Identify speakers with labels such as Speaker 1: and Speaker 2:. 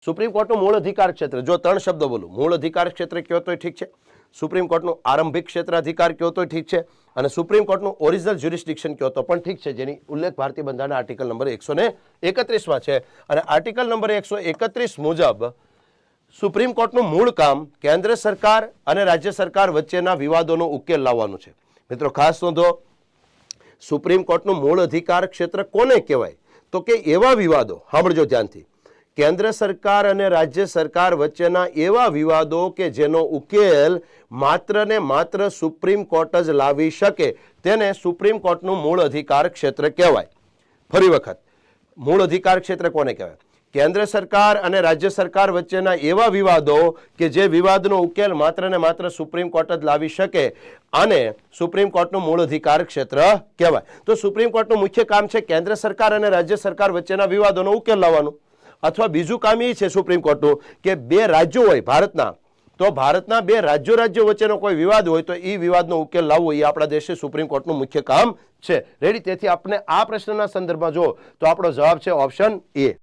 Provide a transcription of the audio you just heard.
Speaker 1: Supreme કોર્ટનું મૂળ અધિકાર ક્ષેત્ર, જો ત્રણ શબ્દો બોલું, મૂળ અધિકાર ક્ષેત્ર કયો તોય ઠીક છે, સુપ્રીમ કોર્ટનું આરંભિક ક્ષેત્રાધિકાર કયો તોય ઠીક છે, અને સુપ્રીમ કોર્ટનું ઓરિજિનલ જ્યુરિસ્ડિક્શન કયો તો પણ ઠીક છે, જેની ઉલ્લેખ ભારતીય બંધારણના આર્ટિકલ નંબર 131 છે. અને આર્ટિકલ નંબર 131 મુજબ સુપ્રીમ કોર્ટનું મૂળ કામ કેન્દ્ર સરકાર અને રાજ્ય સરકાર વચ્ચેના વિવાદોનો ઉકેલ લાવવાનું છે. મિત્રો ખાસ નોંધો, સુપ્રીમ કોર્ટનું મૂળ અધિકાર ક્ષેત્ર કોને કહેવાય? તો કે એવા વિવાદો, સાંભળજો ધ્યાનથી, કેન્દ્ર સરકાર અને રાજ્ય સરકાર વચ્ચેના એવા વિવાદો કે જેનો ઉકેલ માત્ર ને માત્ર સુપ્રીમ કોર્ટ જ લાવી શકે, તેને સુપ્રીમ કોર્ટનું મૂળ અધિકાર ક્ષેત્ર કહેવાય. ફરી વખત, મૂળ અધિકાર ક્ષેત્ર કોને કહેવાય? કેન્દ્ર સરકાર અને રાજ્ય સરકાર વચ્ચેના એવા વિવાદો કે જે વિવાદનો ઉકેલ માત્ર ને માત્ર સુપ્રીમ કોર્ટ જ લાવી શકે, અને સુપ્રીમ કોર્ટનું મૂળ અધિકાર ક્ષેત્ર કહેવાય. તો સુપ્રીમ કોર્ટનું મુખ્ય કામ છે કેન્દ્ર સરકાર અને રાજ્ય સરકાર વચ્ચેના વિવાદોનો ઉકેલ લાવવાનું. અથવા બીજું કામ એ છે સુપ્રીમ કોર્ટનું કે બે રાજ્યો હોય ભારતના, તો ભારતના બે રાજ્યો વચ્ચેનો કોઈ વિવાદ હોય તો એ વિવાદનો ઉકેલ લાવવો એ આપણા દેશે સુપ્રીમ કોર્ટનું મુખ્ય કામ છે. રેડી? તેથી આપણે આ પ્રશ્નના સંદર્ભમાં જો તો આપણો જવાબ છે ઓપ્શન એ.